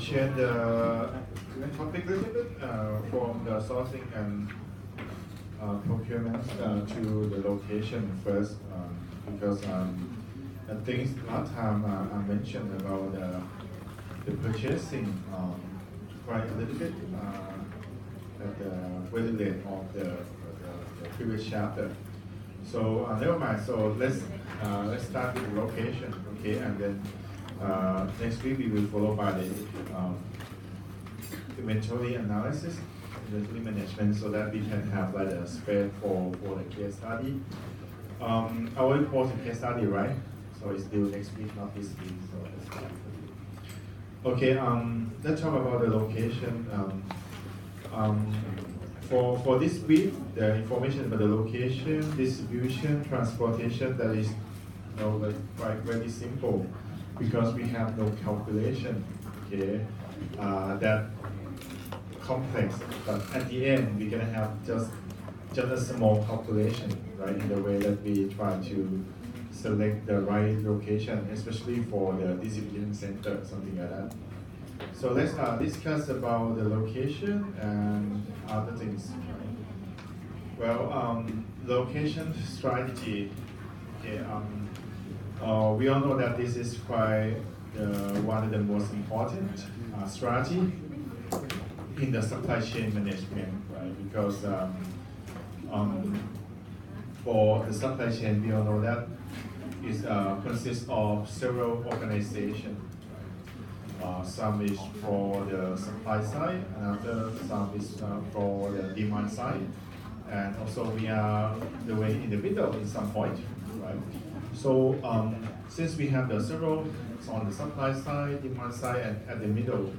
change the topic a little bit from the sourcing and procurement to the location first, because I think last time I mentioned about the purchasing quite a little bit at the very late of the previous chapter. So never mind. So let's start with the location, okay, and then next week we will follow by the inventory analysis, inventory management, so that we can have like a spread for the case study. I will post the case study, right? So it's due next week, not this week. So let's start. Okay. Let's talk about the location. For this week, the information about the location, distribution, transportation, that is like very simple because we have no calculation, okay, that complex, but at the end we're gonna have just a small calculation, right, in the way that we try to select the right location, especially for the distribution center, something like that. So let's discuss about the location and other things. Well, location strategy. Okay, we all know that this is quite one of the most important strategy in the supply chain management, right? Because for the supply chain, we all know that it consists of several organizations. Some is for the supply side, another some is for the demand side, and also we are the way in the middle in some point, right? So since we have the several on the supply side, demand side, and at the middle,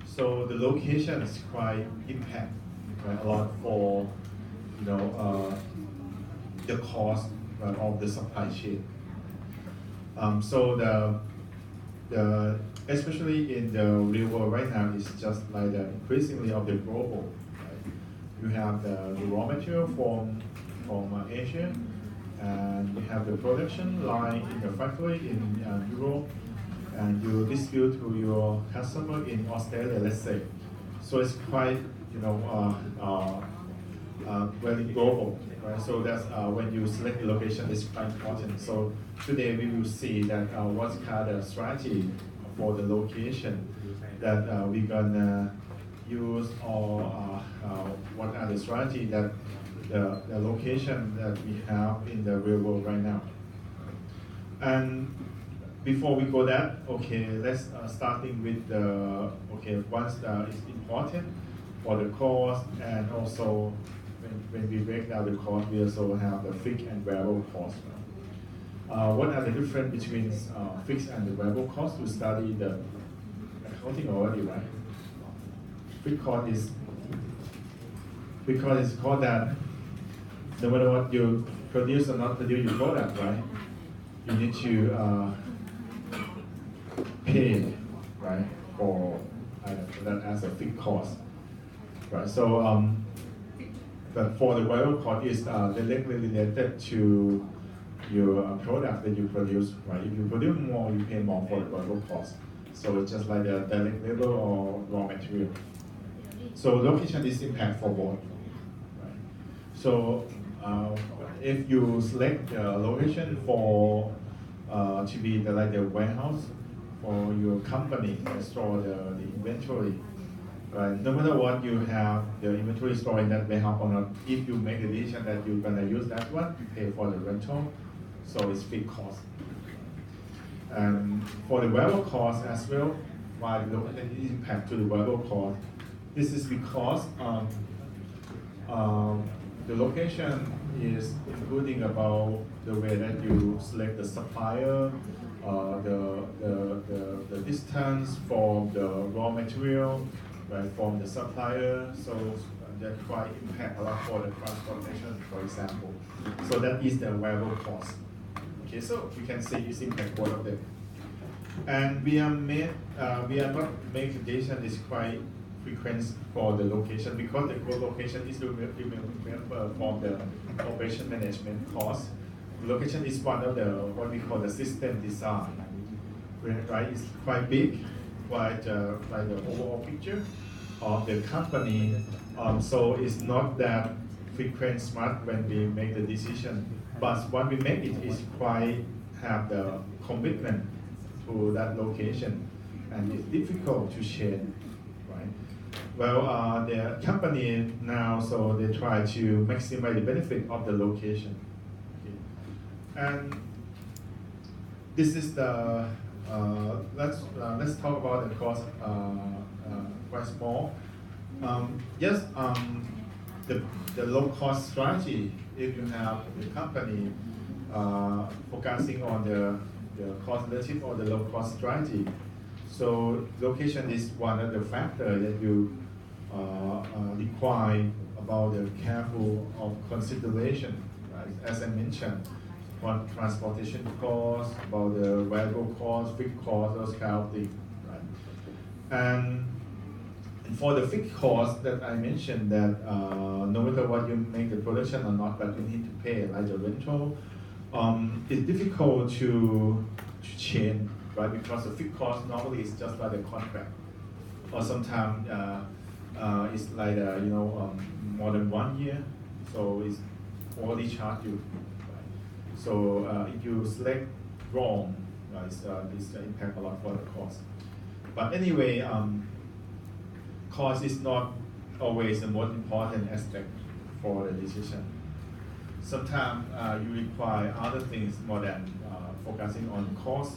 so the location is quite impact, right, a lot for the cost of the supply chain. So the especially in the real world right now, it's just like the increasingly of the global. Right? You have the raw material from Asia, and you have the production line in the factory in Europe, and you distribute to your customer in Australia, let's say. So it's quite very global. Right? So that's when you select the location is quite important. So today we will see that what's kind of strategy for the location that we're gonna use, or what are the strategy that the location that we have in the real world right now. And before we go that, okay, let's starting with the once it's important for the cost, and also when we break down the cost, we also have the fixed and variable cost. What are the difference between fixed and the variable cost? To study the accounting already, right? Fixed cost is because it's called that no matter what you produce or not produce your product, right? You need to pay, right, for that as a fixed cost, right? So but for the variable cost is directly related to your product that you produce, right? If you produce more, you pay more for the variable cost. So it's just like the direct labor or raw material. So location is impact for both, right? So if you select the location for to be like the warehouse for your company to store the inventory, right? No matter what you have the inventory store in that warehouse or not, if you make a decision that you're gonna use that one, you pay for the rental. So it's fixed cost. And for the variable cost as well, why the impact to the variable cost? This is because the location is including about the way that you select the supplier, the distance from the raw material, right, from the supplier. So that quite impact a lot for the transportation, for example. So that is the variable cost. Okay, so we can say it's impact both of them. And we are not making decision is quite frequent for the location because the location is remember from the operation management cost. Location is one of the what we call the system design, right? It's quite big, quite like the overall picture of the company. So it's not that frequent smart when we make the decision, but when we make it, it's quite have the commitment to that location, and it's difficult to change, right? Well, the company now, so they try to maximize the benefit of the location. Okay. And this is the, let's talk about the cost quite small. Yes, the low cost strategy, if you have the company focusing on the cost leadership or the low cost strategy. So location is one of the factors that you require about the careful of consideration, right? As I mentioned, on transportation costs, about the variable costs, fixed costs, those kind of things, right? And for the fixed costs that I mentioned, that no matter what you make the production or not, but you need to pay, like the rental, it's difficult to change, right? Because the fixed cost normally is just like a contract, or sometimes it's like more than 1 year, so it's already charged you. Right? So if you select wrong, it's impact a lot for the cost. But anyway, cost is not always the most important aspect for the decision. Sometimes you require other things more than focusing on cost.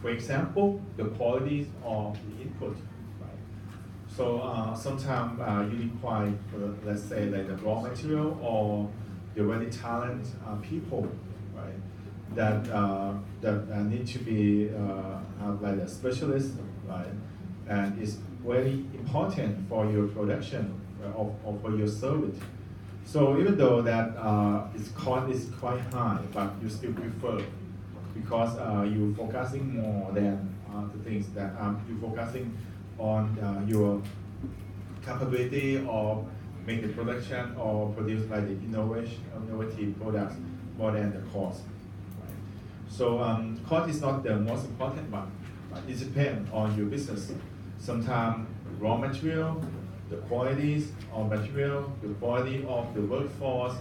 For example, the quality of the input. Right? So sometimes you require, let's say, like the raw material or the very talented people, right? That need to be have like a specialist, right? And it's very important for your production or for your service. So even though that its cost is quite high, but you still prefer because you're focusing more than the things that you're focusing on your capability of make the production or produce like the innovative products more than the cost. Right? So cost is not the most important one, but it depends on your business. Sometimes raw material, the qualities of material, the quality of the workforce,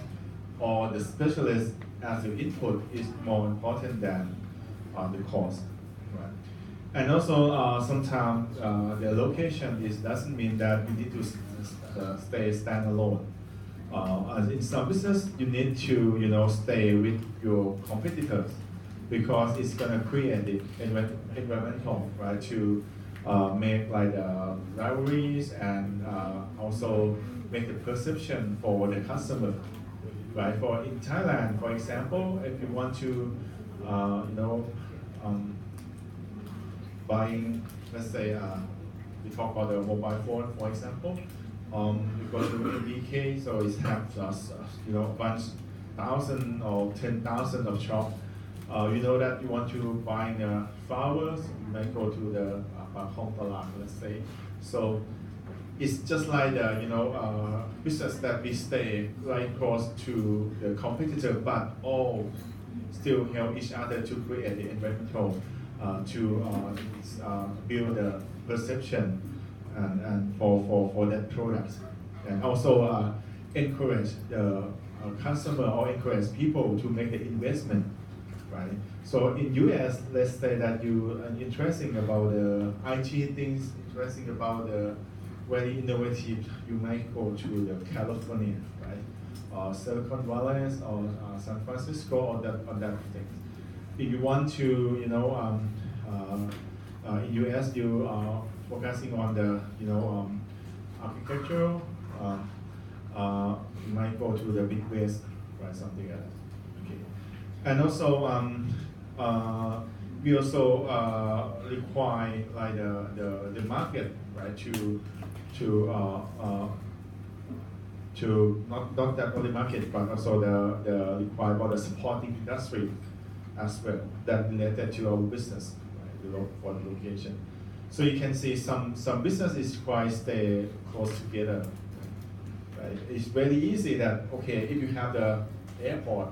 or the specialist as your input is more important than the cost. Right? And also sometimes the location doesn't mean that you need to stay standalone. In some business, you need to stay with your competitors because it's gonna create the environmental, right, to make like rivalries and also make the perception for the customer, right? For in Thailand, for example, if you want to, buying, let's say, we talk about the mobile phone, for example. You go to BK, so it has bunch thousand or 10,000 of shop. You know that you want to buy flowers, you might go to the Hong Talat, let's say. So it's just like the business that we stay right close to the competitor, but all still help each other to create the environmental to build the perception and for that product, and also encourage the customer or encourage people to make the investment. Right. So in US, let's say that you are interested about the IT things, interested about the very innovative, you might go to the California, right? Or Silicon Valley or San Francisco or that thing. If you want to, in US, you are focusing on the, architectural, you might go to the Midwest, right? Something like that. And also, we also require like the market, right, to not that only market, but also the require for the supporting industry as well that related to our business, right, for the location. So you can see some businesses quite stay close together. Right? It's very easy that if you have the airport.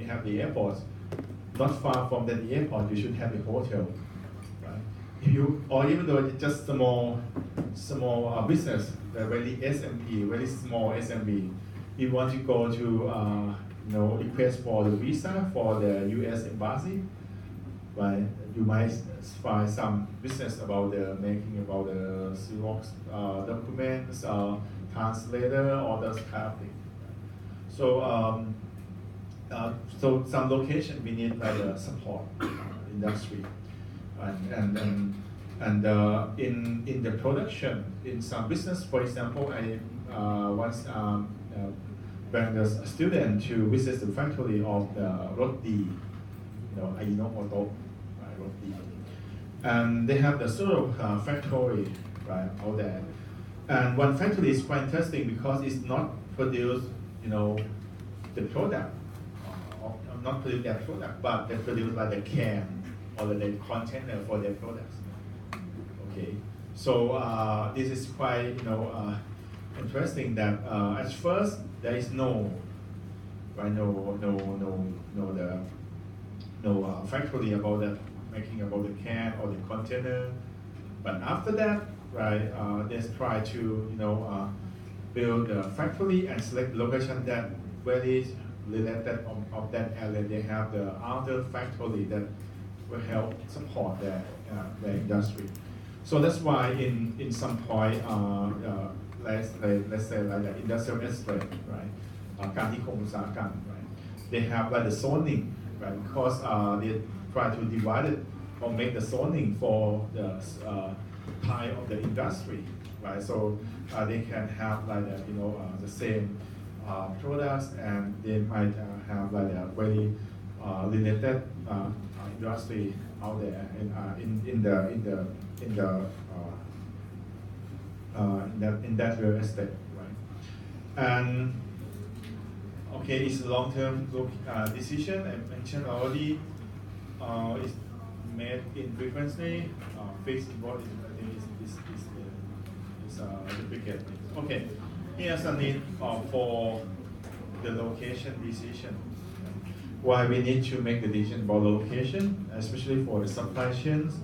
You have the airport. Not far from the airport, you should have a hotel, right? if you, or even though it's just small business, very SME, very small SME, you want to go to request for the visa for the U.S. embassy, right? You might find some business about the making about the Xerox documents, translator, all those kind of things. So so some location we need like a support industry, and in the production in some business, for example, I once bring a student to visit the factory of the Roti, Ajinomoto, right, Roti, and they have the sort of factory right out there, and one factory is quite interesting because it's not produce the product, not produce their product, but they produce like the can or the container for their products. Okay, so this is quite interesting that at first there is no factory about that making about the can or the container, but after that, right, they try to build a factory and select location that very related of that area. They have the other factory that will help support the industry. So that's why in some point, let's say like the industrial estate, right, การนิคมอุตสาหกรรม, right, they have like the zoning, right, because they try to divide it or make the zoning for the type of the industry, right, so they can have like the same products, and they might have like a very related industry out there in that real estate, right? And okay, it's a long-term decision. I mentioned already. It's made in frequency. Fixed involved I think is duplicate. Okay, here's a need for the location decision. Why we need to make the decision about the location, especially for the supply chains.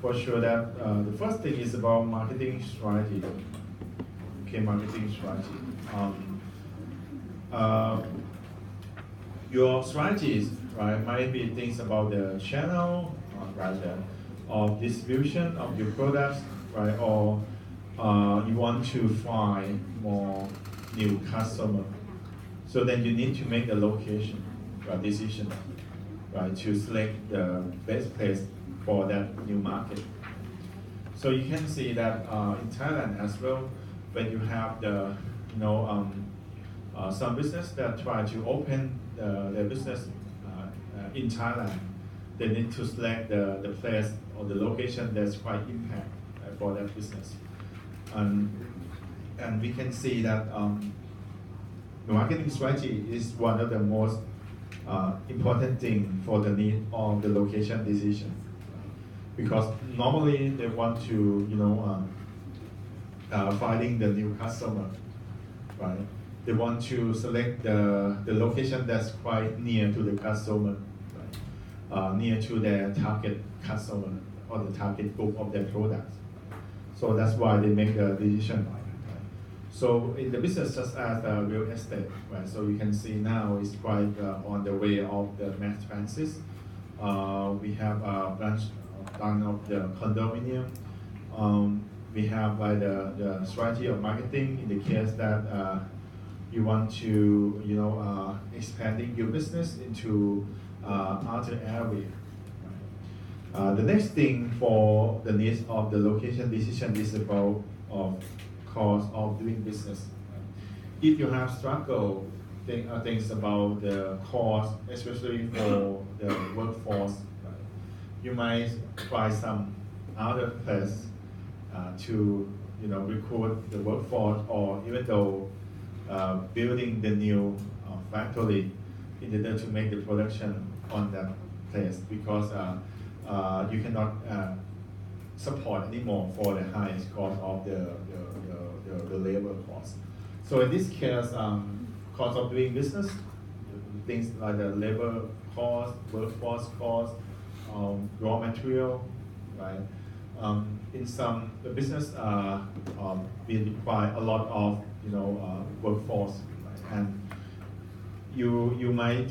For sure that the first thing is about marketing strategy. Okay, marketing strategy. Your strategies, right, might be things about the channel, right, of distribution of your products, right, or you want to find more new customer. So then you need to make a location decision, right, to select the best place for that new market. So you can see that in Thailand as well, when you have the some business that try to open their business in Thailand, they need to select the place or the location that's quite impact for that business. And we can see that the marketing strategy is one of the most important thing for the need of the location decision, because normally they want to finding the new customer, right? They want to select the location that's quite near to the customer, right? Near to their target customer or the target group of their products. So that's why they make the decision. So in the business, just as real estate, right? So you can see now it's quite on the way of the mass transit. We have a branch done of the condominium. We have like the strategy of marketing in the case that you want to expanding your business into other area. The next thing for the needs of the location decision is about cost of doing business. If you have struggle, things about the cost, especially for the workforce, you might try some other place to recruit the workforce, or even though building the new factory in order to make the production on that place, because you cannot support anymore for the highest cost of the labor cost. So in this case, cost of doing business, things like the labor cost, workforce cost, raw material, right? in some the business we require a lot of workforce, right? And you might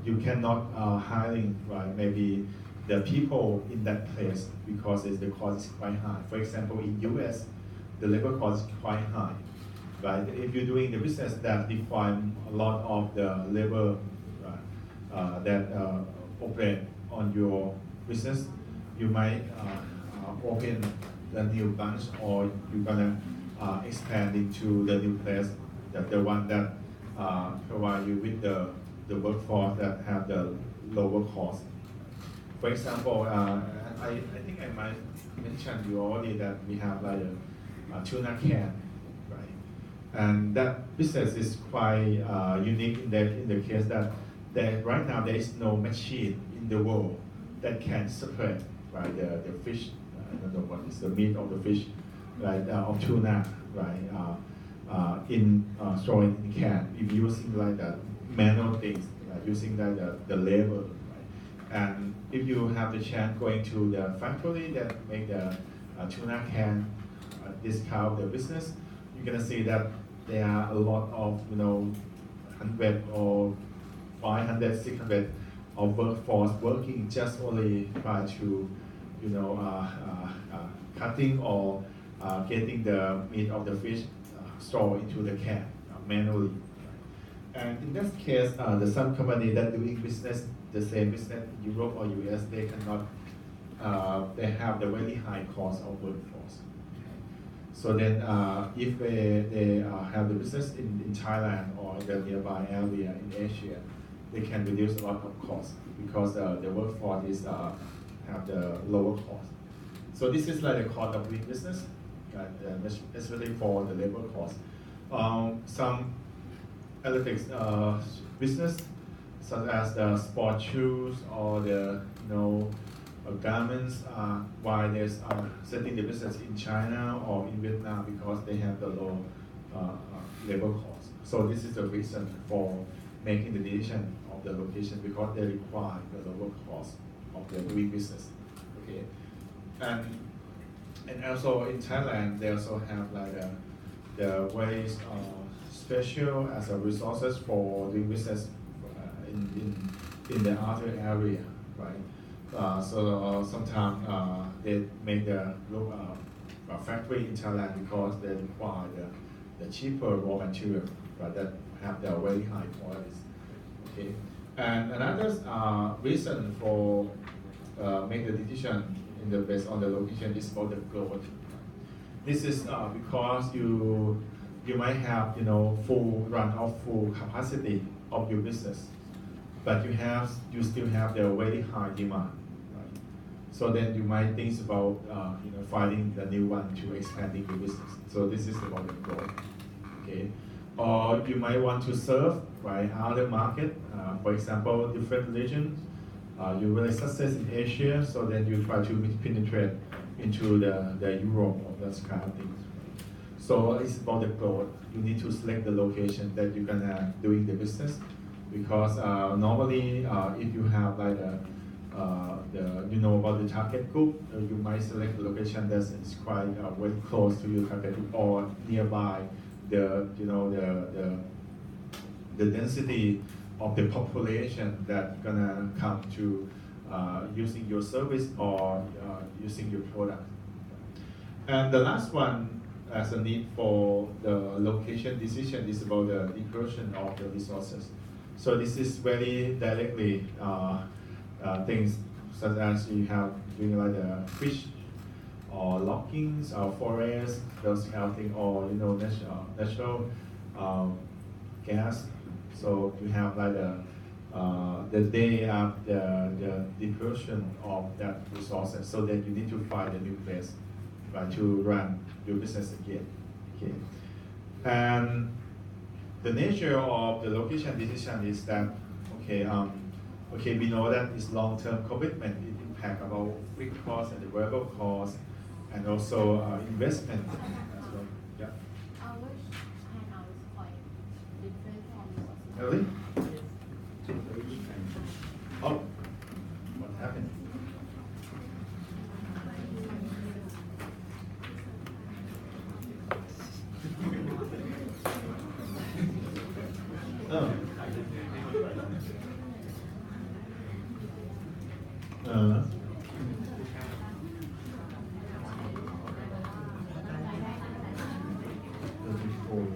you cannot hiring, right, maybe the people in that place because the cost is quite high. For example, in US, the labor cost is quite high, right? If you're doing the business that require a lot of the labor that operate on your business, you might open the new branch, or you're gonna expand into the new place, the one that provide you with the workforce that have the lower cost. For example, I think I might mention you already that we have like a tuna can, right? And that business is quite unique in the case that right now there is no machine in the world that can separate, right, the fish, I don't know what is the meat of the fish, right, of tuna, right, in storing in can. If using like the manual things, using like the labor, right? And if you have the chance going to the factory that make the tuna can discount the business, you're gonna see that there are a lot of 100 or 500, 600 of workforce working just only try to cutting or getting the meat of the fish stored into the can manually. And in this case, the some company that doing business, the same business in Europe or US, they cannot, they have the very high cost of workforce. So then if they have the business in Thailand or the nearby area in Asia, they can reduce a lot of costs because the workforce is have the lower cost. So this is like the cost of doing business, especially for the labor cost. Some electrics business, such as the sport shoes or the garments, why there's setting the business in China or in Vietnam because they have the low labor cost. So this is the reason for making the decision of the location because they require the lower cost of the doing business. Okay, and also in Thailand they also have like the ways special as a resources for doing business in the other area, right? So sometimes they make the factory in Thailand because they require the cheaper raw material, right, that have the very high qualities. Okay, and another reason for make the decision based on the location is about the growth. This is because you might have full run of full capacity of your business, but you still have the very high demand, right? So then you might think about finding the new one to expanding your business. So this is about the growth. Okay, or you might want to serve other market, for example, different regions. You really success in Asia, so then you try to penetrate into the Europe or those kind of things. So it's about the growth. You need to select the location that you're gonna doing the business, because normally if you have like about the target group, you might select the location that is quite very close to your target group or nearby the density of the population that gonna come to using your service or using your product. And the last one as a need for the location decision is about the inclusion of the resources. So this is very directly things such as you have doing like the fish or loggings or forests, those kind of things, or natural gas. So you have like the day of the inclusion of that resources, so that you need to find a new place to run your business again. Okay, and the nature of the location decision is that we know that it's long-term commitment. It impact about fixed cost and the variable cost, and also investment as well. Yeah. Which hangout is quite different from yours. Really? Oh, what happened? Oh. Uh, 34.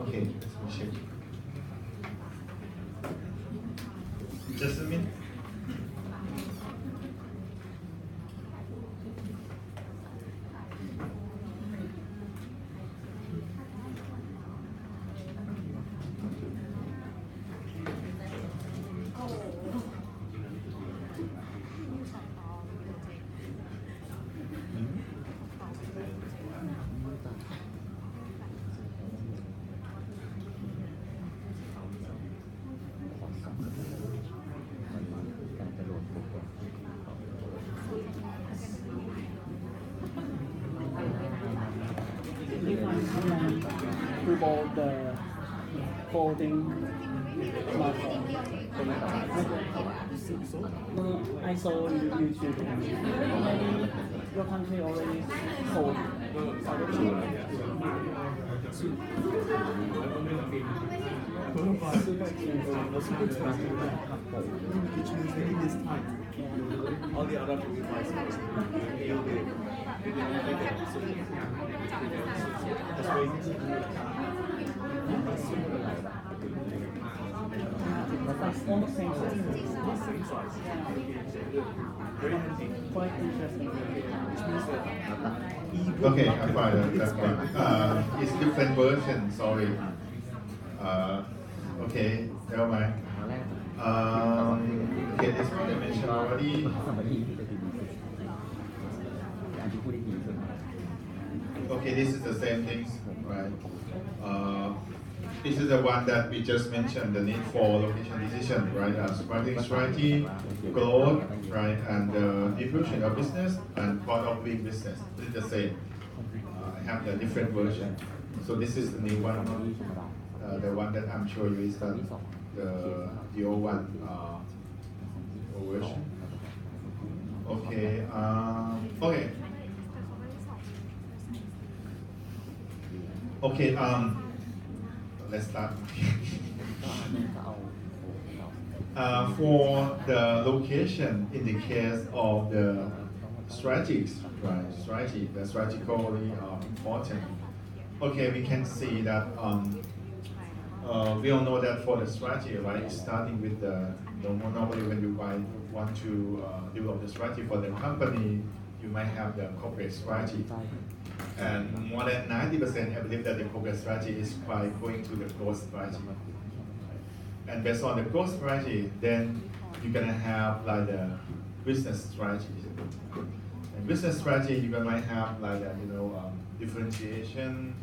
Okay, let me check. Just a minute. About the folding smartphone. No, I saw on YouTube. Your country already sold. Super expensive. Maybe this time. All the other devices. That's why That's almost same size. same size. Very handy. Quite interesting. Which means that Okay, I find that one. It's different version, sorry. Okay, never mind. Okay, this one I mentioned already. Okay, this is the same things, right? This is the one that we just mentioned, the need for location decision, right? Sparkling strategy, growth, right? And diffusion of business and part of big business. This is the same. I have the different version. So this is the new one. The one that I'm showing you is the old one old version. Okay. Okay. Okay. Let's start. For the location in the case of the strategies, right? Strategy, the strategically important. Okay, we can see that we all know that for the strategy, right? Starting with normally when you want to develop the strategy for the company, you might have the corporate strategy. And more than 90%, I believe that the corporate strategy is by going to the growth strategy. And based on the growth strategy, then you're gonna have like the business strategy. And business strategy, you're gonna have like differentiation,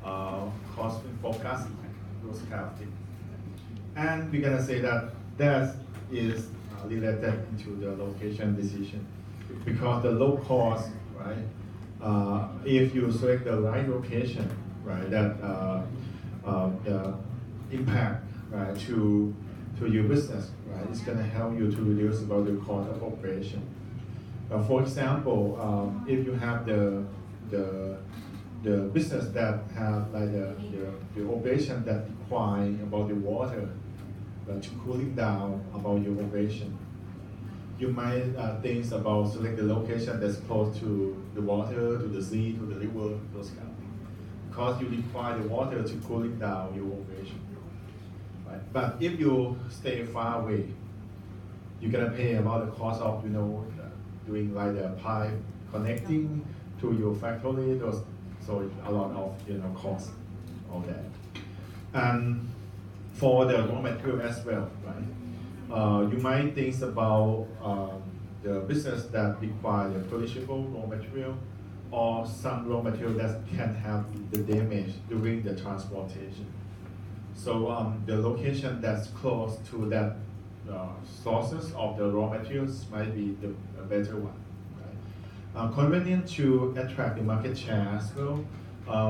cost focus, those kind of things. And we're gonna say that is related into the location decision, because the low cost, right? If you select the right location, right, that the impact, right, to your business, right, it's going to help you to reduce about the cost of operation. For example, if you have the business that have like the operation that require about the water to cooling down about your operation, you might think about select the location that's close to the water, to the sea, to the river, those kind of things. Because you require the water to cooling down your operation. Right? But if you stay far away, you're gonna pay about the cost of doing like the pipe connecting to your factory. So a lot of cost of that. And for the raw material as well, right? You might think about the business that require the perishable raw material, or some raw material that can have the damage during the transportation. So the location that's close to that sources of the raw materials might be a better one. Right? Convenient to attract the market share as well.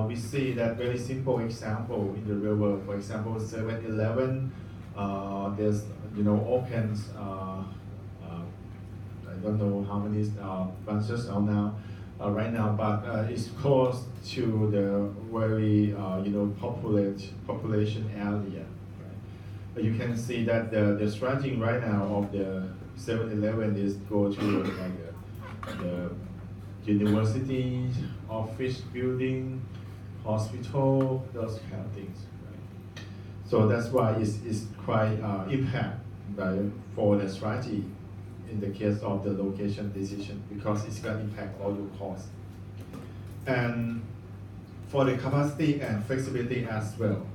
We see that very simple example in the real world. For example, 7-Eleven, there's opens don't know how many branches are now right now, but it's close to the very population area. Right? You can see that the strategy right now of the 7-Eleven is go to like the university, office building, hospital, those kind of things. Right? So that's why it's quite impact for the strategy in the case of the location decision, because it's going to impact all your costs. And for the capacity and flexibility as well.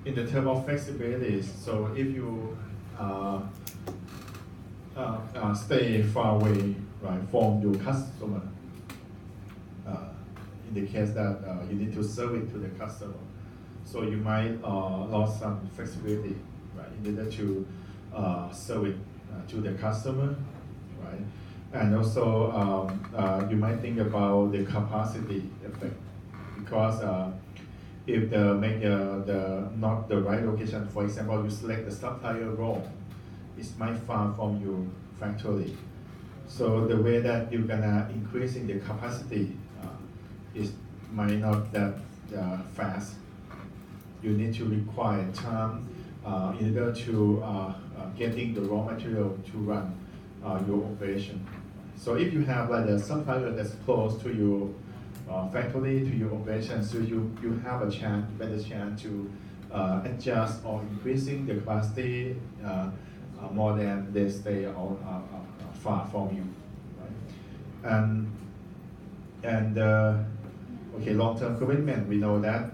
In the term of flexibility, so if you stay far away, right, from your customer, in the case that you need to serve it to the customer, so you might lose some flexibility, right, in order to serve it to the customer, right? And also you might think about the capacity effect, because if make the not the right location, for example, you select the supplier wrong, it's might far from your factory. So the way that you're gonna increasing the capacity is might not that fast. You need to require time in order to getting the raw material to run your operation. So if you have like a supplier that's close to your factory, to your operation, so you have a better chance to adjust or increasing the capacity more than they stay far from you. Right? And okay, long-term commitment, we know that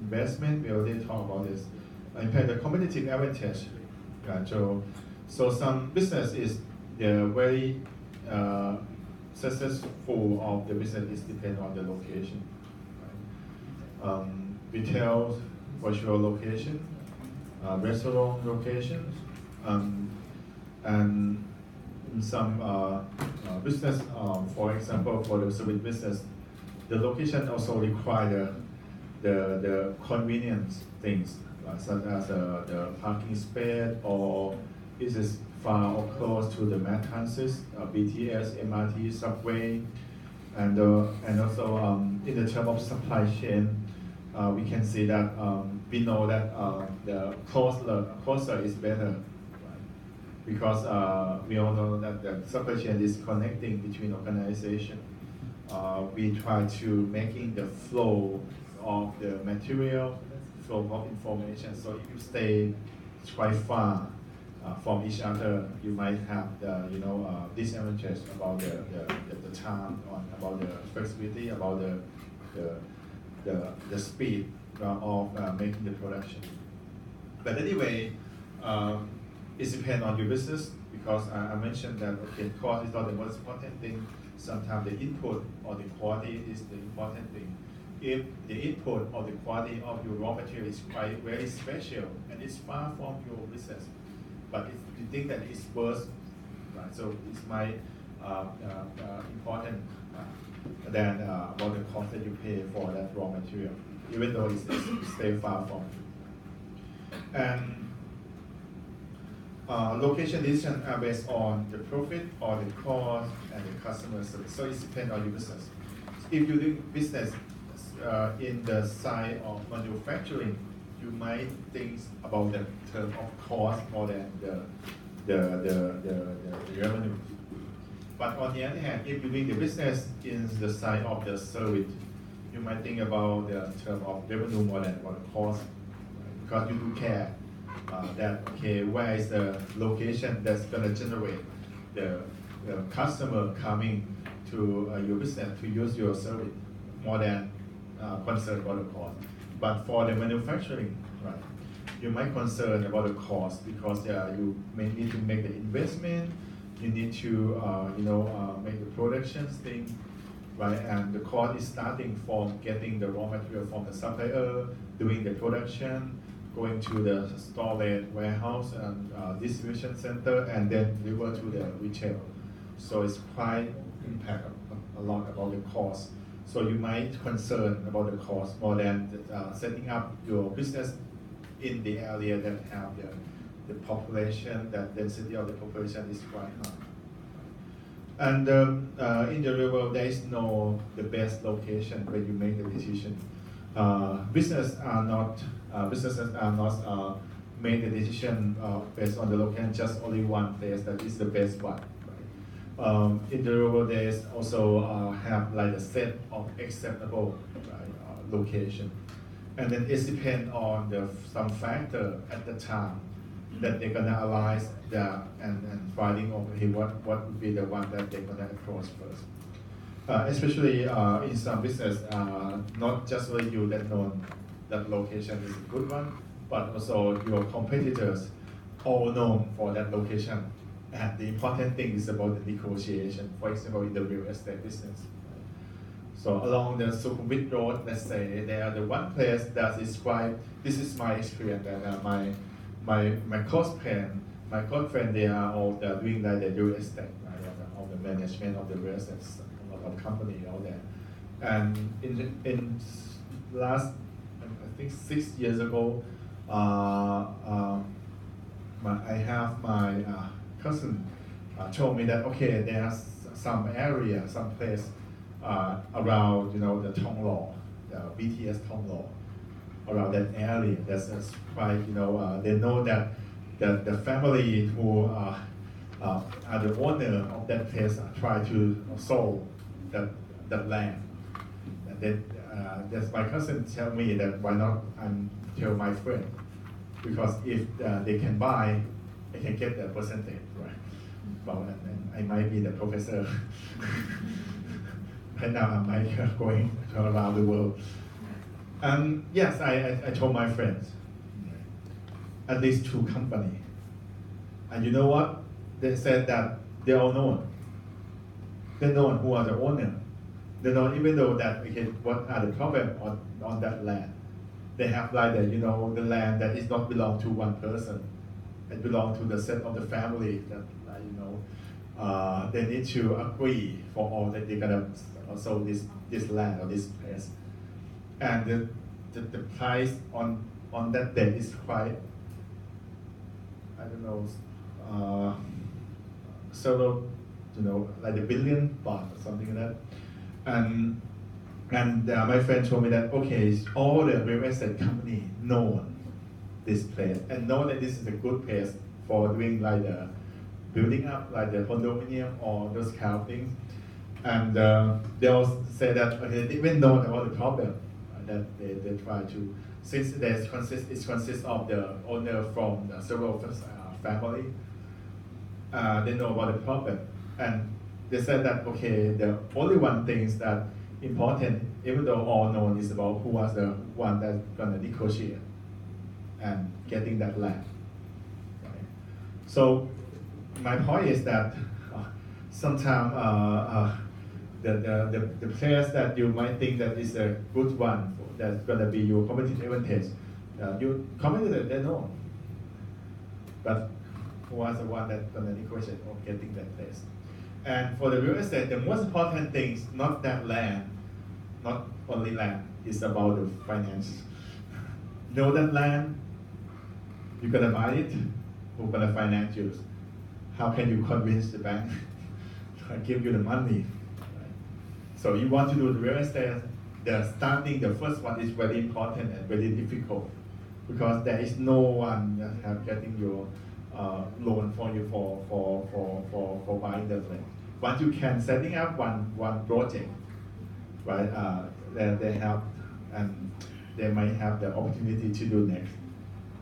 investment, we already talked about this. In fact, the competitive advantage. So some business is very successful of the business is depend on the location. Right? Retail, for sure, location, restaurant locations, and some business, for example, for the service business, the location also require the convenience things, such as the parking space, or is it far or close to the mass transit, BTS, MRT, subway, and also in the term of supply chain, we can see that we know that the closer is better, right? Because we all know that the supply chain is connecting between organizations. We try to making the flow of the material, flow of information. So if you stay quite far from each other, you might have the disadvantage about the time, about the flexibility, about the speed of making the production. But anyway, it depends on your business, because I mentioned that okay, cost is not the most important thing. Sometimes the input or the quality is the important thing. If the input or the quality of your raw material is quite very special and it's far from your business, but if you think that it's worth, right? So it's my important than about the cost that you pay for that raw material, even though it's stay far from you. And location decisions are based on the profit or the cost and the customer service. So it depends on your business. If you do business in the side of manufacturing, you might think about the term of cost more than the revenue. But on the other hand, if you're doing the business in the side of the service, you might think about the term of revenue more than about the cost, right? Because you do care that okay, where is the location that's going to generate the customer coming to your business to use your service more than concerned about the cost. But for the manufacturing, right, you might concern about the cost because you may need to make the investment, you need to make the production thing, right? And the cost is starting from getting the raw material from the supplier, doing the production, going to the storage warehouse and distribution center, and then deliver to the retail. So it's quite impact a lot about the cost. So you might concern about the cost more than setting up your business in the area that have the population, that density of the population is quite high. And in the real world, there is no the best location when you make the decision. Businesses are not made the decision based on the location, just only one place that is the best one. Right? In the real world, there is also have like a set of acceptable location, and then it depends on some factor at the time that they're gonna analyze and finding okay what would be the one that they're gonna approach first. Especially in some business, not just only you that know that location is a good one, but also your competitors all known for that location. And the important thing is about the negotiation, for example, in the real estate business. So along the Sukhumvit Road, let's say, they are the one place that is quite, this is my experience, and my close friend, they are all doing like the real estate, right? All the management of the real estate, a lot of company out there. And in last, I think 6 years ago, I have my cousin told me that okay, there's some area, some place around the Thonglor, the BTS Thonglor, around that area. That's quite they know that the family who are the owner of that place try to sold that land. And then that's my cousin tell me that why not tell my friend, because if they can buy, they can get the percentage, right? Well, and I might be the professor. Right now I'm like going around the world. And yes, I told my friends, at least 2 companies. And you know what? They said that they all know. They know who are the owner. They know even though that what are the problems on that land. They have like the land that is not belong to one person. It belongs to the set of the family that they need to agree for all that they're gonna sold this land or this place. And the price on that day is quite, I don't know, several, like $1 billion or something like that. And my friend told me that okay, all the real estate company know this place and know that this is a good place for doing like the building up, like the condominium or those kind of things. And they also say that they even know about the problem that they try to, since it consists of the owner from several family, they know about the problem. And they said that okay, the only one thing is that important, even though all known, is about who was the one that's gonna negotiate and getting that land. Right? So my point is that sometimes the players that you might think that is a good one, that's gonna be your competitive advantage, your competitor, they know. But who was the one that's gonna negotiate or getting that place? And for the real estate, the most important thing is not that land, not only land, it's about the finance. Know that land, you're gonna buy it, who's gonna finance you? How can you convince the bank to give you the money? Right? So you want to do the real estate, the first one is very important and very difficult, because there is no one that have getting your loan for you for buying the land. Once you can setting up one project, right? They have, and they might have the opportunity to do next,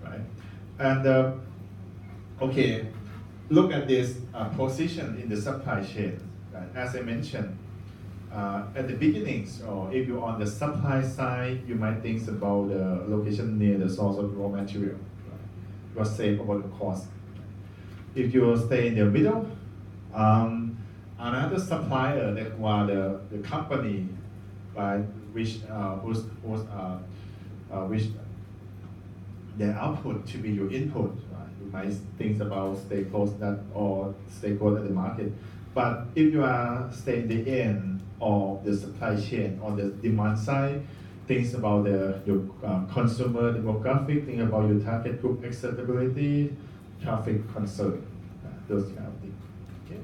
right? And okay, look at this position in the supply chain. Right? As I mentioned at the beginnings, or if you're on the supply side, you might think about the location near the source of raw material. Right? You are safe about the cost. If you stay in the middle, another supplier that was the company, right, which their output to be your input. Right? You might think about stakeholders or stakeholder at the market. But if you are stay in the end of the supply chain on the demand side, things about your consumer demographic, think about your target group acceptability, traffic concern, those kind of things. Okay.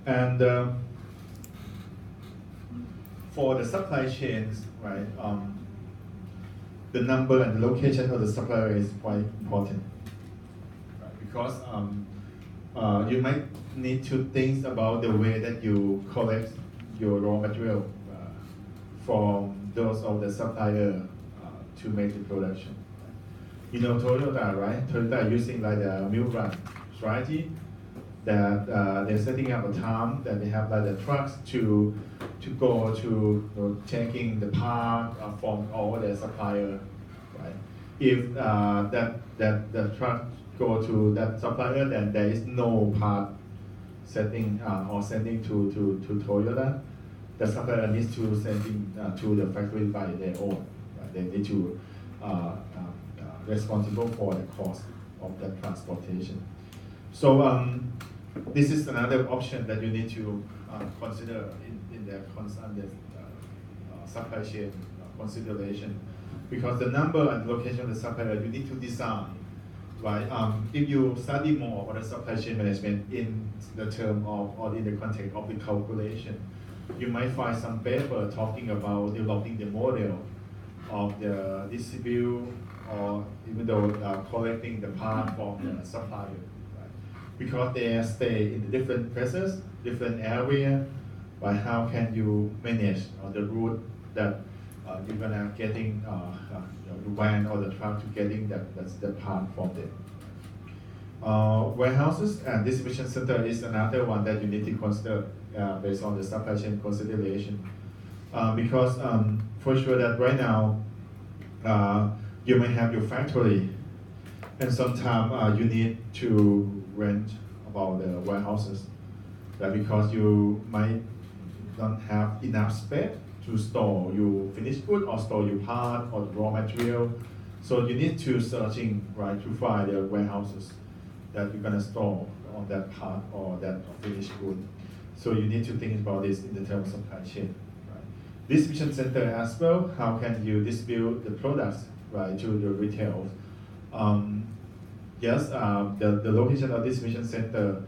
And for the supply chains, right, the number and the location of the supplier is quite important, right? Because you might need to think about the way that you collect your raw material from those of the supplier to make the production. You know Toyota, right? Toyota using like the mill run strategy that they're setting up a time that they have like the trucks to go to taking the part from all the supplier, right? If that truck go to that supplier, then there is no part setting or sending to Toyota. The supplier needs to send to the factory by their own. Right? They need to responsible for the cost of that transportation. So this is another option that you need to consider in the supply chain consideration, because the number and location of the supplier you need to design, right? If you study more about the supply chain management in the term of or in the context of the calculation, you might find some paper talking about developing the model of the distribute or even though collecting the part from the supplier, right? Because they stay in the different places, different area, right? How can you manage the route that you're gonna getting the van or the truck to getting the part from them. Warehouses and distribution center is another one that you need to consider based on the supply chain consideration, because for sure that right now you may have your factory, and sometimes you need to rent about the warehouses, right? Because you might not have enough space to store your finished good or store your part or raw material. So you need to searching, right, to find the warehouses that you're gonna store on that part or that finished good. So you need to think about this in the terms of supply chain, right? Distribution center as well, how can you distribute the products, right, to the retail? Yes, the location of distribution center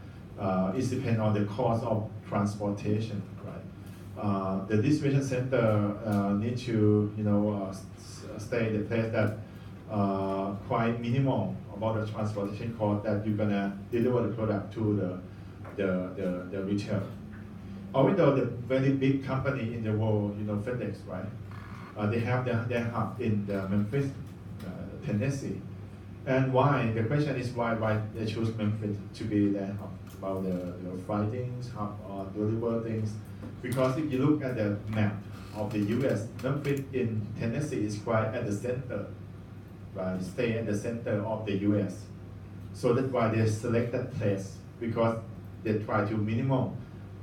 is depend on the cost of transportation, right? The distribution center need to stay in the place that quite minimal about the transportation cost that you're gonna deliver the product to the retail. Although the very big company in the world, FedEx, right? They have their hub in the Memphis, Tennessee. And why? The question is why they choose Memphis to be their hub about the fightings, hub or deliver things. Because if you look at the map of the U.S., Memphis in Tennessee is quite at the center, right? Stay at the center of the U.S. So that's why they select that place, because they try to minimize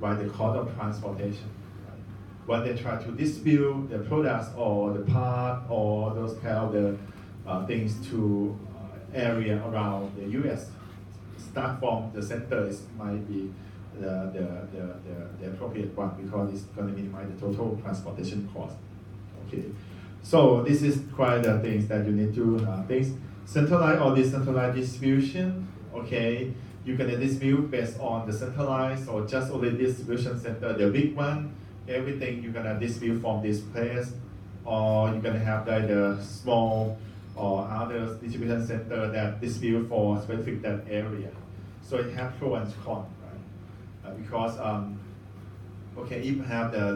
the cost of transportation. Right? When they try to distribute the products or the part or those kind of the things to area around the U.S., start from the center might be the appropriate one, because it's going to minimize the total transportation cost. Okay, so this is quite the things that you need to think. Centralized or decentralized distribution. Okay, you can distribute based on the centralized or just only distribution center, the big one. Everything you're gonna distribute from this place, or you're gonna have like the small or other distribution center that distribute for specific that area. So it has pros and cons, right? Because okay, if you have the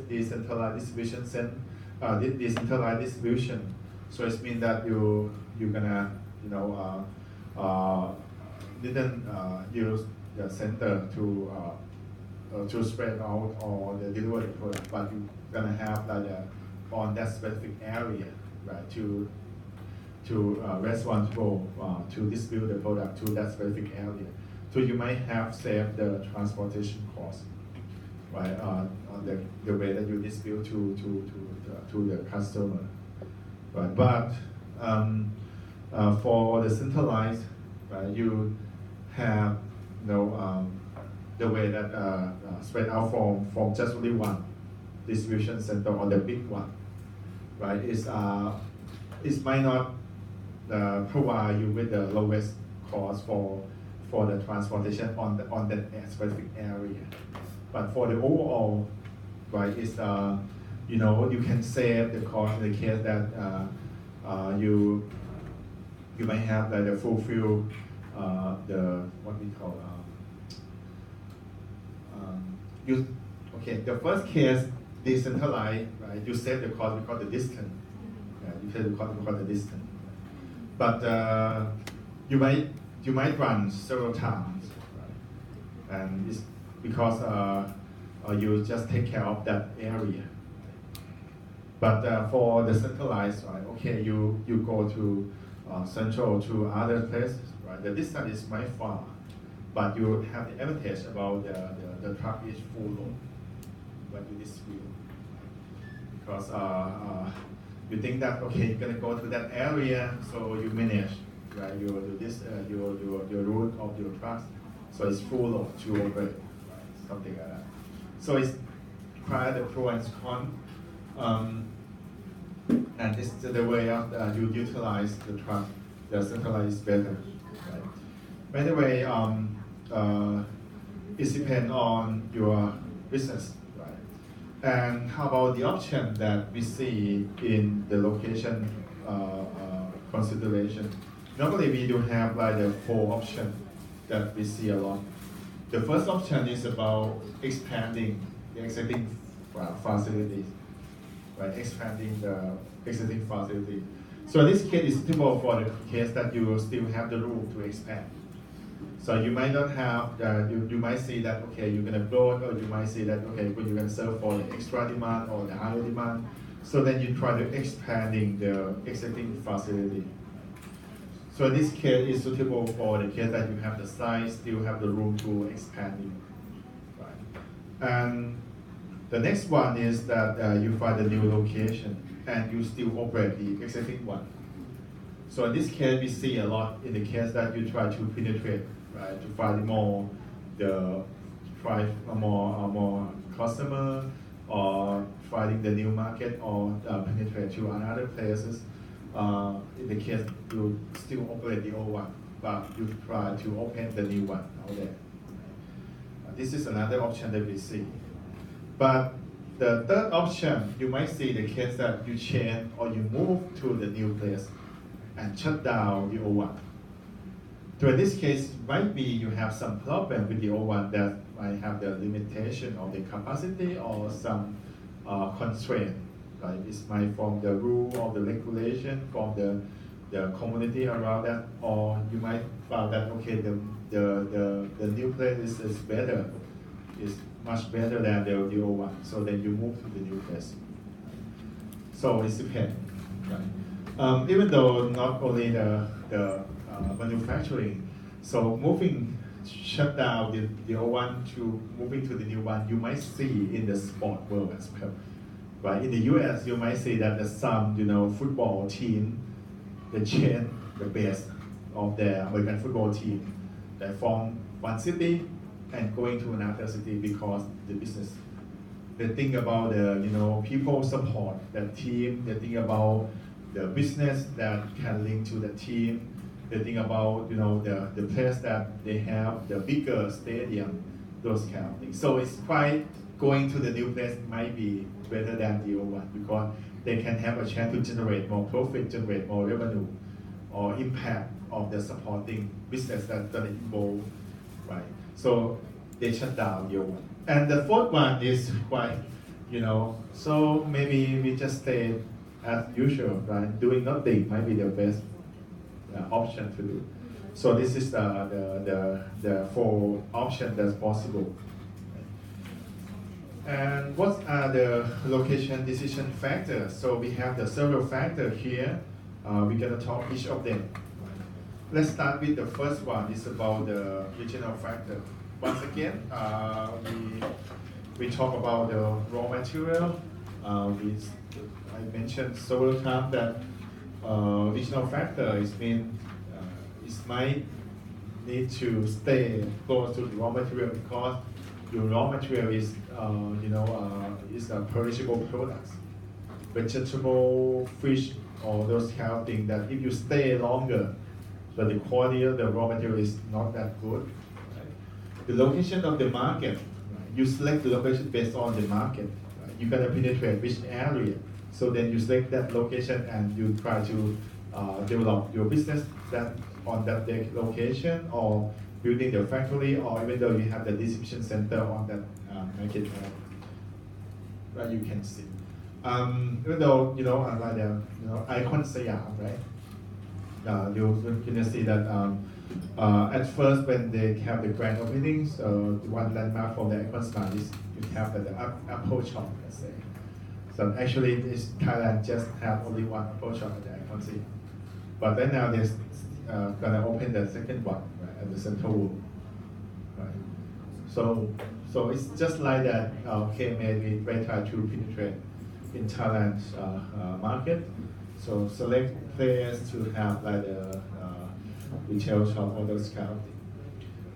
decentralized distribution decentralized distribution, so it means that you're gonna didn't use the center to spread out or the delivery product, but you're gonna have like on that specific area, right, to responsible to distribute the product to that specific area. So you might have saved the transportation cost, right, on the way that you distribute to the customer, right? But for the centralized, right, you have the way that spread out from just only one distribution center or the big one, right? It might not provide you with the lowest cost for for the transportation on that specific area. But for the overall, right, is you know, you can save the cost in the case that you might have like the fulfill the what we call the first case decentralized, right? You save the cost because the distance, right? You save the cost because the distance. But you might run several times, right? And it's because you just take care of that area. But for the centralized, right? Okay, you go to central to other places, right? The distance is quite far, but you have the advantage about the truck is full load when you distribute, because you think that okay, you're gonna go to that area, so you manage, right? Your route of your trucks, so it's full load to operate, right? Something like that. So it's quite the pro and con. And this is the way of you utilize the truck, the centralized better. Right? By the way, it depends on your business, right? And how about the option that we see in the location consideration? Normally we do have like the 4 options that we see a lot. The first option is about expanding the existing facilities. Right, expanding the existing facility. So in this case, it's suitable for the case that you still have the room to expand. So you might not have, you might see that, okay, you're going to grow it, or you might see that, okay, when you're going to serve for the extra demand or the higher demand. So then you try to expanding the existing facility. So in this case, it's suitable for the case that you have the size, still have the room to expanding. Right? And the next one is that you find a new location and you still operate the existing one. So in this case, we see a lot in the case that you try to penetrate, right, to find more customer, or finding the new market, or penetrate to other places. In the case you still operate the old one, but you try to open the new one out there. This is another option that we see. But the third option, you might see the case that you change or you move to the new place and shut down the old one. So in this case, might be you have some problem with the old one that might have the limitation of the capacity or some constraint. Right? It might from the rule or the regulation from the community around that, or you might find that okay, the new place is better, is much better than the old one. So then you move to the new place. So it depends. Right? Even though not only the manufacturing, so shut down the old one to moving to the new one, you might see in the sport world as well. Right? In the US, you might see that some football team, they change the base of their American football team. They from one city and going to another city because the business. They think about the people support that team. They think about the business that can link to the team. They think about the place that they have the bigger stadium, those kind of things. So it's quite going to the new place might be better than the old one because they can have a chance to generate more profit, generate more revenue, or impact of the supporting business that's going to evolve, right? So they shut down the old one. And the fourth one is quite, so maybe we just stay as usual, right? Doing nothing might be the best option to do. So this is the 4 options that's possible. And what are the location decision factors? So we have the several factors here. We're going to talk each of them. Let's start with the first one. It's about the regional factor. Once again, we talk about the raw material. I mentioned several times that regional factor it might need to stay close to the raw material because your raw material is a perishable products, vegetable, fish, or those kind of things that if you stay longer, but the quality of the raw material is not that good. Right? The location of the market, right? You select the location based on the market. Right? You're gonna penetrate which area. So then you select that location and you try to develop your business that on that location, or building the factory, or even though you have the distribution center on that market, right? You can see. Even though like the Icon Siam, right? You can see that at first when they have the grand openings, one landmark for the Icon Siam is you have the Apple shop, let's say. So actually, Thailand just have only one Apple shop at the Icon Siam. But then now they're gonna open the second one, right, at the Central World, right? So it's just like that. Okay, maybe we try to penetrate in Thailand's market. So select players to have like the retail shop or those kind of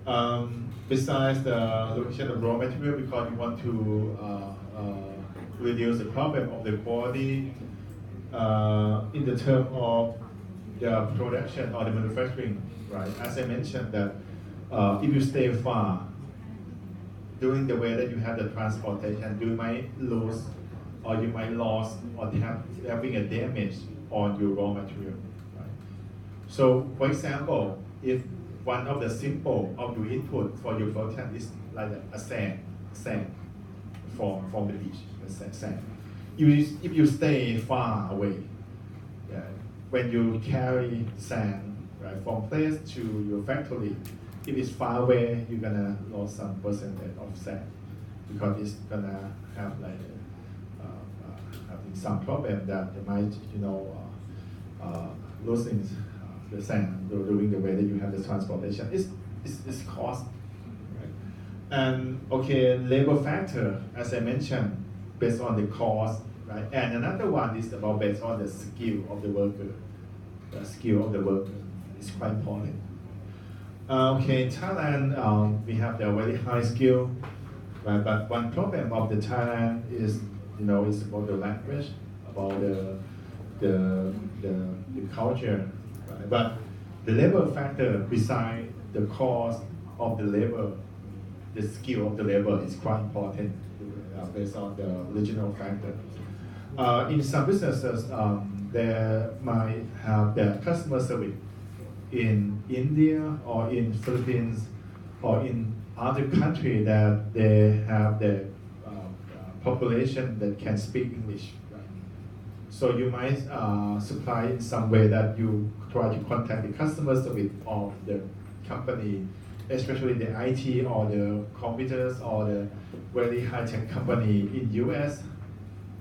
thing. Besides the location of raw material, because we want to reduce the problem of the quality in the term of the production or the manufacturing, right? As I mentioned that if you stay far, during the way that you have the transportation, you might lose or you might lose or having a damage on your raw material, right? So for example, if one of the simple of your input for your production is like a sand from the beach, sand. If you stay far away, yeah, when you carry sand, right, from place to your factory, if it's far away, you're gonna lose some percentage of sand because it's gonna have like having some problem that they might losing the sand during the way that you have the transportation. It's cost, right? And okay, labor factor, as I mentioned, based on the cost, right? And another one is about based on the skill of the worker. The skill of the worker is quite important. Okay, in Thailand, we have the very high skill, right? But one problem of the Thailand is, it's about the language, about the culture, right? But the labor factor, beside the cost of the labor, the skill of the labor is quite important based on the regional factor. In some businesses, they might have their customer service in India or in Philippines or in other countries that they have the population that can speak English. Right? So you might supply in some way that you try to contact the customer service of the company, especially the IT or the computers or the very high-tech company in US.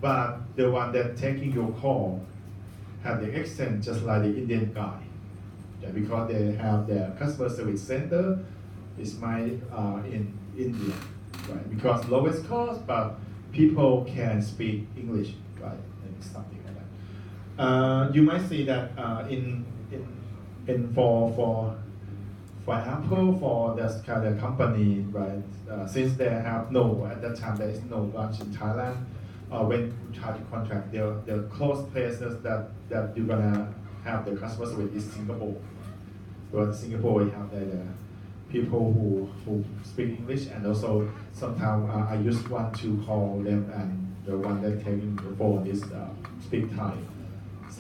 But the one that taking your call have the accent just like the Indian guy. Yeah, because they have their customer service center is in India, right? Because lowest cost, but people can speak English, right? And something like that. You might see that for Apple, for this kind of company, right? Since they have at that time there is no branch in Thailand. When you try to contract, the close places that you're gonna have the customer service is Singapore. Because Singapore we have the people who speak English, and also sometimes I used one to call them, and the one that taking the phone is speak Thai.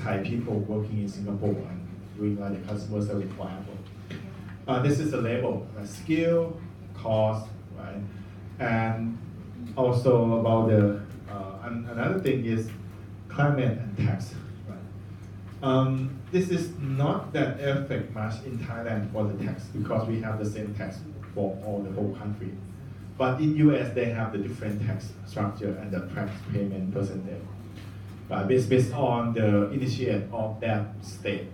Thai people working in Singapore and doing like the customer service for Apple. This is a label, skill, cost, right? And also about the another thing is climate and tax. Right? This is not that affect much in Thailand for the tax because we have the same tax for all the whole country. But in US they have the different tax structure and the tax payment percentage. But based on the initiative of that state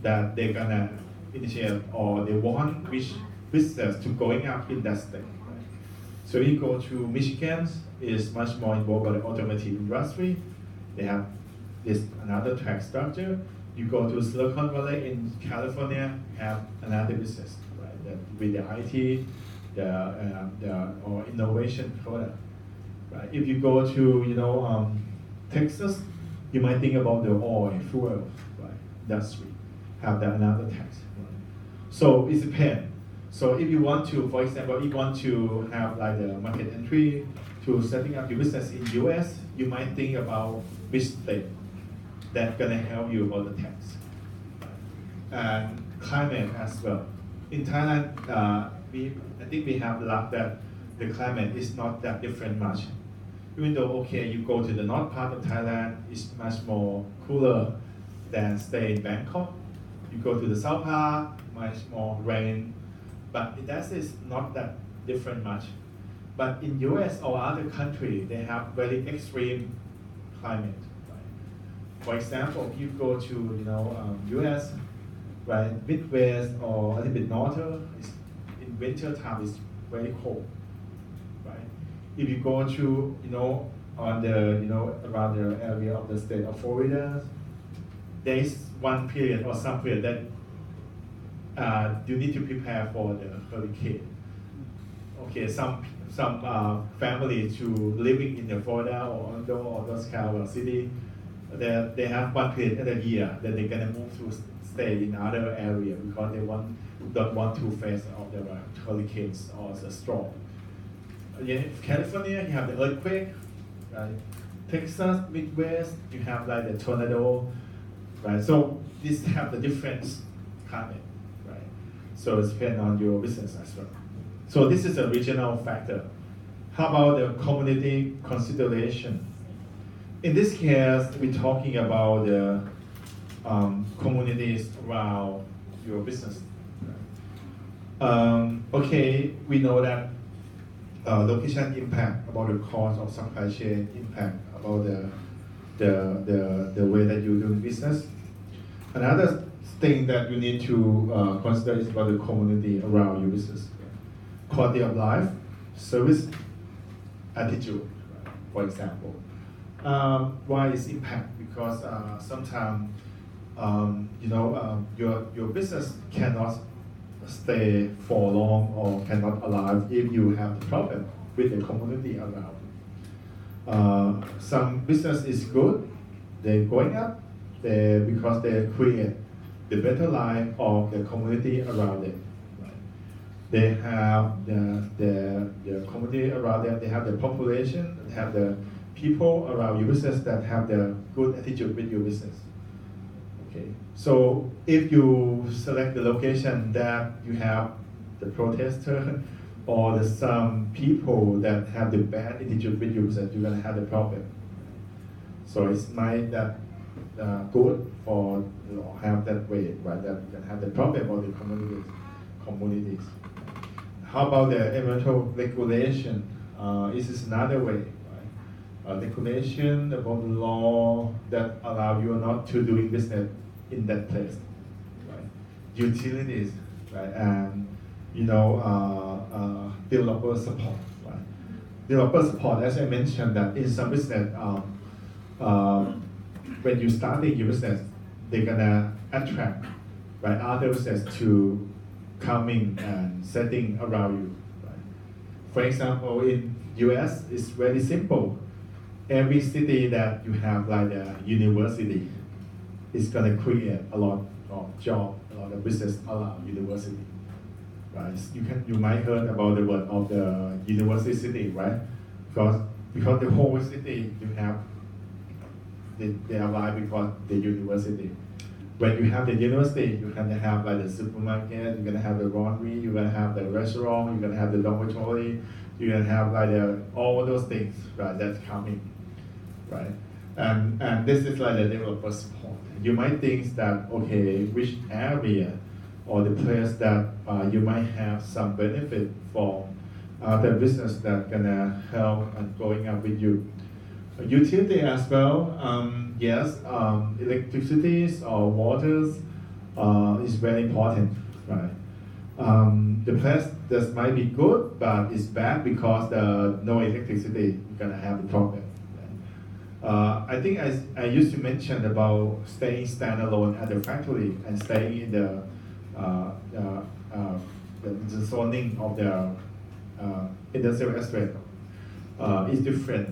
that they're gonna initiate or they want which business to going up in that state. So you go to Michigan, is much more involved with the automotive industry. They have this another tax structure. You go to Silicon Valley in California, have another business, right? With the IT, or innovation product, right? If you go to Texas, you might think about the oil, fuel, right? Industry, have that another tax, So it depends. So if you want to, for example, if you want to have like the market entry to setting up your business in US, you might think about which state that's gonna help you on the tax. And climate as well. In Thailand, I think we have luck that the climate is not that different much. Even though, okay, you go to the north part of Thailand, it's much more cooler than stay in Bangkok. You go to the south part, much more rain, but that is not that different much. But in US or other country, they have very extreme climate. Right? For example, if you go to US, right, Midwest or a little bit northern, in winter time it's very cold. Right? If you go to on the around the area of the state of Florida, there is one period or some period that you need to prepare for the hurricane. Okay, some family to living in the Florida or Orlando or those kind of city, they have one period in a year that they're gonna move to stay in other area because they don't want to face of the hurricanes or the storm. In California, you have the earthquake, right? Texas, Midwest, you have like the tornado, right? So these have the different climate, right? So it depends on your business as well. So this is a regional factor. How about the community consideration? In this case, we're talking about the communities around your business. Okay, we know that location impact about the cost of supply chain impact about the way that you do business. Another thing that you need to consider is about the community around your business. Quality of life, service, attitude, for example. Why is impact? Because sometimes your business cannot stay for long or cannot alive if you have the problem with the community around. Some business is good, they're going up because they create the better life of the community around it. Right? They have the community around them, they have the population, they have the people around your business that have the good attitude with your business. Okay, so if you select the location that you have the protester or some people that have the bad attitude with your business, you're gonna have the problem. So it's not that good for have that way, right? That you can have the problem of the communities. How about the environmental regulation? This is another way. Regulation about the law that allow you not to doing business in that place, right? Utilities, right? And developer support, right? Developer support, as I mentioned, that in some business, when you starting your business, they're gonna attract right other business to coming and setting around you, right? For example, in US, it's very simple. Every city that you have like a university is gonna create a lot of job, a lot of business around university, right? You might heard about the word of the university city, right? Because the whole city you have, they arrive because the university. When you have the university, you're gonna have like the supermarket, you're gonna have the laundry, you're gonna have the restaurant, you're gonna have the dormitory, you're gonna have like all those things, right? That's coming. Right, and this is like the developer support. You might think that okay, which area or the place that you might have some benefit from the business that gonna help and going up with you. Utility as well. Yes, electricities or waters is very important, right? The place that might be good, but it's bad because the no electricity, you're gonna have a problem. I think I used to mention about staying standalone at the factory and staying in the zoning of the industrial estate is different,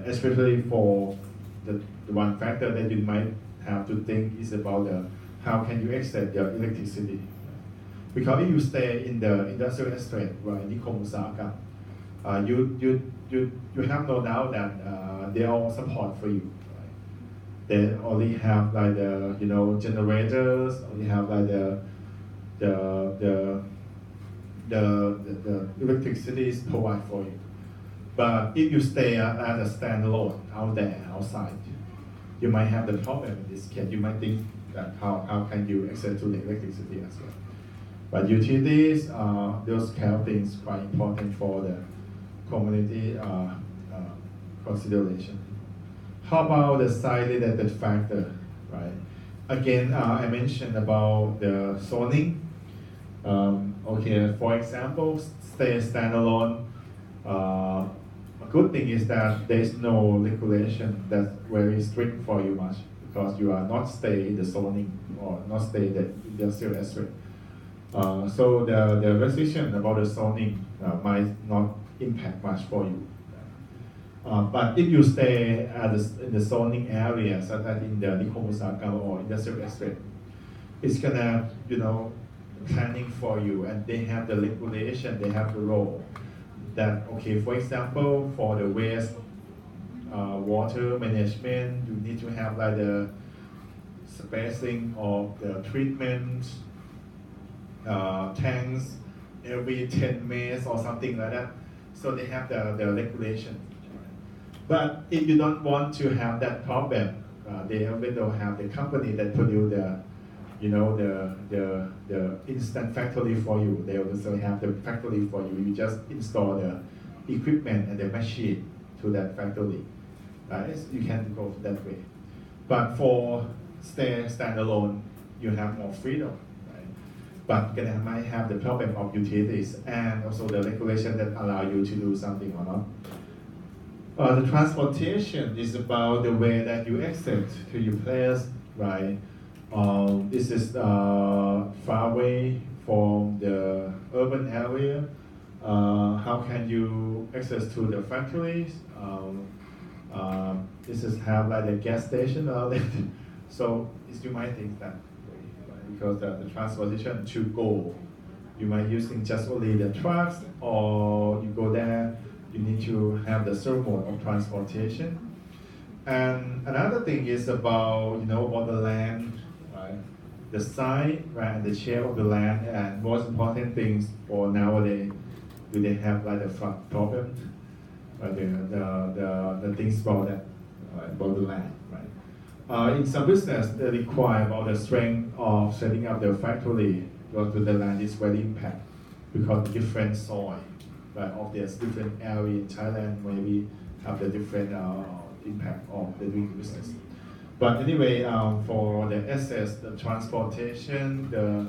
especially for the one factor that you might have to think is about how can you access your electricity. Because if you stay in the industrial estate, right, Nikom Osaka, you have no doubt that they all support for you. Right? They only have like the generators, only have like the electricity is provided for you. But if you stay as a standalone out there, outside, you might have the problem in this case. You might think that how can you access to the electricity as well. But utilities, those kind of things quite important for the community consideration. How about the site-related factor, right? Again, I mentioned about the zoning. Okay, for example, stay standalone. A good thing is that there is no regulation that's very strict for you much because you are not stay in the zoning or not stay in the industrial estate. So the restriction about the zoning might not impact much for you. But if you stay in the zoning area, such as in the Nikom Osaka or industrial estate, it's gonna, planning for you, and they have the regulation, they have the role that, okay, for example, for the waste water management, you need to have like the spacing of the treatment tanks every 10 meters or something like that. So they have the regulation. But if you don't want to have that problem, they will have the company that produce the instant factory for you. They also have the factory for you. You just install the equipment and the machine to that factory. You can go that way. But for standalone, you have more freedom. But you might have the problem of utilities and also the regulation that allow you to do something or not. The transportation is about the way that you exit to your place, right? This is far away from the urban area. How can you access to the factories? This is have like a gas station or so you might think that way, right? Because the transportation to go, you might using just only the trucks, or you go there, you need to have the third mode of transportation. And another thing is about about the land, right? The size, right, and the shape of the land, and most important things for nowadays, do they have like the flood problem? The things about that, about the land, right? In some business, they require about the strength of setting up the factory because the land is very impact because the different soil, right, of this different area in Thailand maybe have the different impact of the doing business. But anyway, for the access, the transportation, the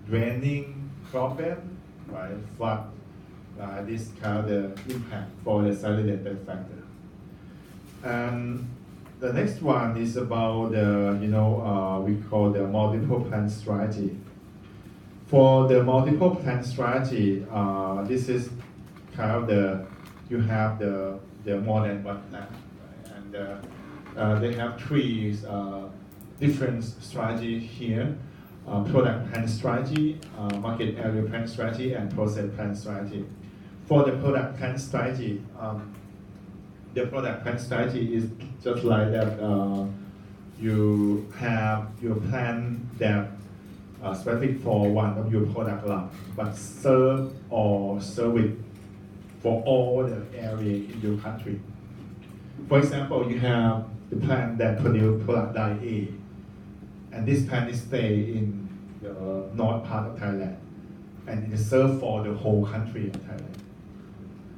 draining problem, right, flood, this kind of the impact for the site-related factor. And the next one is about the, we call the multiple plan strategy. For the multiple plan strategy, this is kind of you have the more than one plan, right? And they have three different strategy here. Product plan strategy, market area plan strategy, and process plan strategy. For the product plan strategy, the product plan strategy is just like that. You have your plan that specific for one of your product line, but serve or service for all the area in your country. For example, you have the plan that produce product line A, and this plan is stay in the north part of Thailand, and it is served for the whole country of Thailand.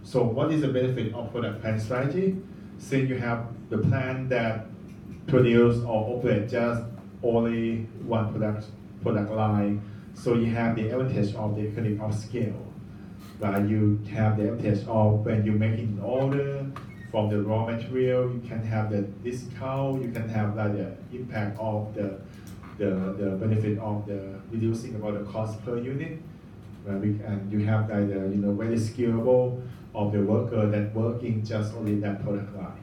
So what is the benefit of product plan strategy? Since you have the plan that produce or operate just only one product line, so you have the advantage of the economy of scale. You have the advantage of when you make an order from the raw material, you can have the discount, you can have like the impact of the benefit of the reducing about the cost per unit, and you have like the very scalable of the worker that working just only that product line.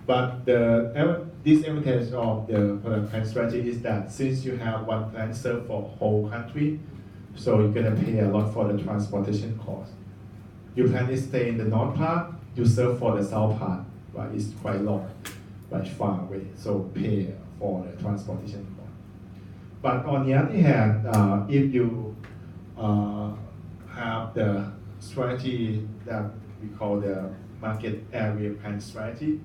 But the disadvantage of the product plan strategy is that since you have one plan served for whole country, So you're gonna pay a lot for the transportation cost. You plan to stay in the north part, you serve for the south part, right? It's quite long, quite far away. So pay for the transportation cost. But on the other hand, if you have the strategy that we call the market area plan strategy,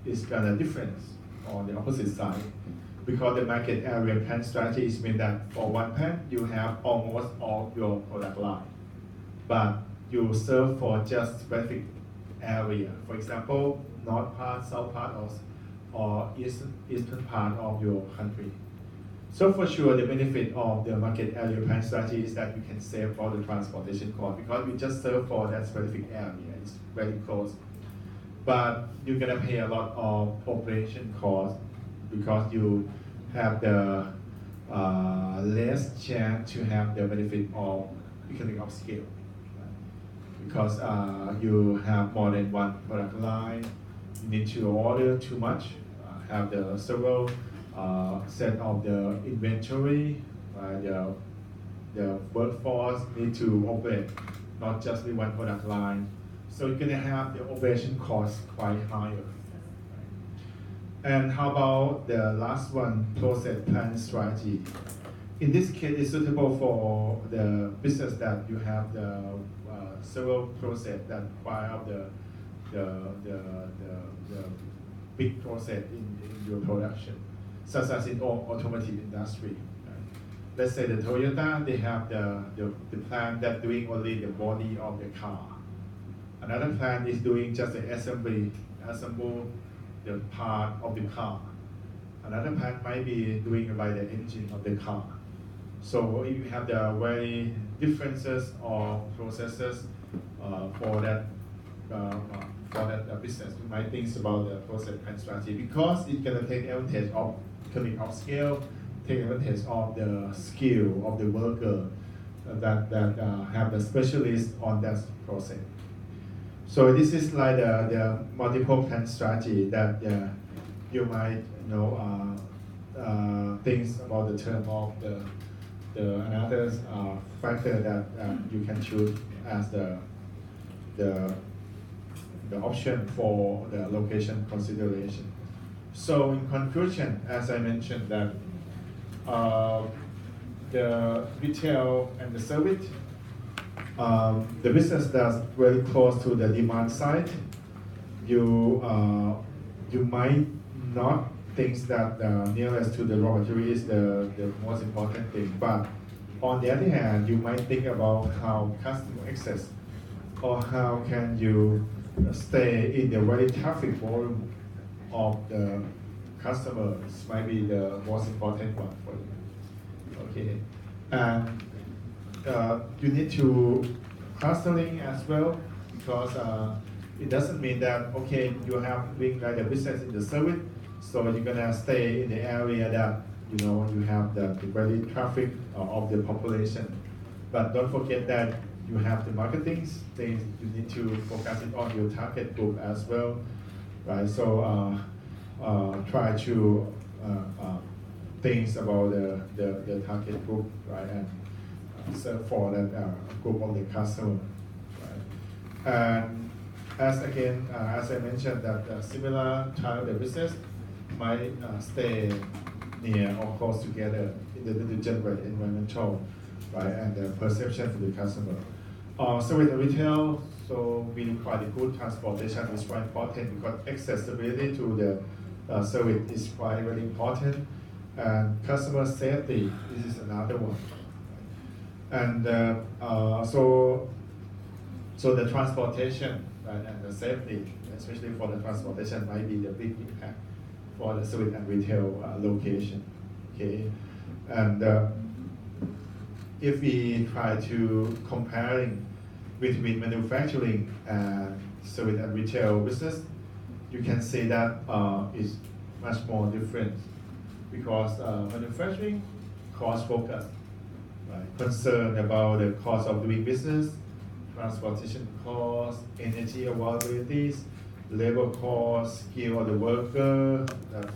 it's gonna difference on the opposite side. Because the market area plan strategy is mean that for one plan, you have almost all your product line, but you serve for just specific area. For example, north part, south part, or eastern part of your country. So for sure, the benefit of the market area plan strategy is that you can save all the transportation cost because you just serve for that specific area. It's very close. But you're gonna pay a lot of operation costs because you have the less chance to have the benefit of economy of scale. Right? Because you have more than one product line, you need to order too much, have the several set of the inventory, the workforce need to operate not just with one product line. So you're gonna have the operation cost quite higher. And how about the last one, process plan strategy? In this case, it's suitable for the business that you have the several process that require the big process in your production, such as in automotive industry. Right? Let's say the Toyota, they have the plant that doing only the body of the car. Another plant is doing just the assemble the part of the car. Another plant might be doing like the engine of the car. So if you have the very differences of processes for that business, you might think about the process plan strategy because it's gonna take advantage of economy of scale, take advantage of the skill of the worker that have the specialist on that process. So this is like the multiple plan strategy that you might think about the term of the another factor that you can choose as the option for the location consideration. So in conclusion, as I mentioned that the retail and the service, the business that's very close to the demand side, you might not think that nearest to the raw material is the most important thing. But on the other hand, you might think about how customer access or how can you stay in the very traffic volume of the customers might be the most important one for you. Okay, and you need to clustering as well because it doesn't mean that okay you have doing like a business in the service, so you're gonna stay in the area that you have the very traffic of the population. But don't forget that you have the marketing things. You need to focus it on your target group as well, right? So try to think about the target group, right? And serve for that group of the customer, right? And as I mentioned, that similar type of the business might stay near or close together in order to generate environmental, right, and the perception for the customer. So with the retail, so we require the good transportation is quite important because accessibility to the service is quite very important, and customer safety, this is another one. And so the transportation, right, and the safety, especially for the transportation, might be the big impact for the service and retail location. Okay, and if we try to comparing between manufacturing and service and retail business, you can say that is much more different because manufacturing cost focus, right? Concern about the cost of doing business, transportation costs, energy availabilities, labor costs, skill of the worker,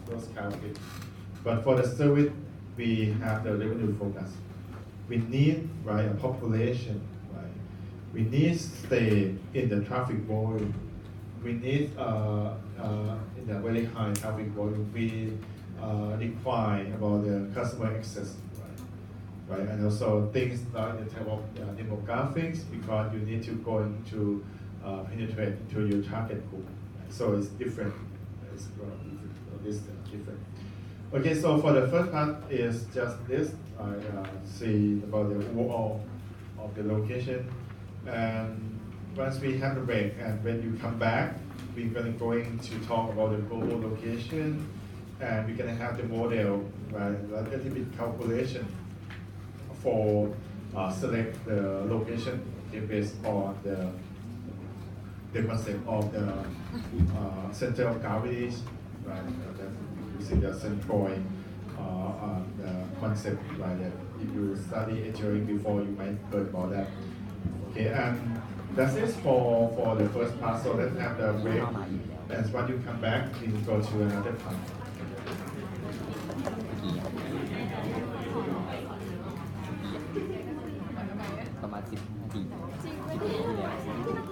those kind of things. But for the service, we have the revenue focus. we need right a population, right? We need stay in the traffic volume. We need in a very high traffic volume. We require about the customer access, right? And also things like the type of demographics, because you need to go into penetrate into your target group. Right? So it's different. It's different. Okay, so for the first part is just this. I see about the overall of the location, and once we have the break, and when you come back, we're going to talk about the global location, and we're gonna have the model, right, a little bit calculation for select the location based on the concept of the center of gravity, right? You see the centroid the concept, right? That if you study engineering before, you might heard about that. Okay, and that's it for the first part. So let's have the break. And when you come back, we go to another part. ประมาณ10 นาทีที่แล้ว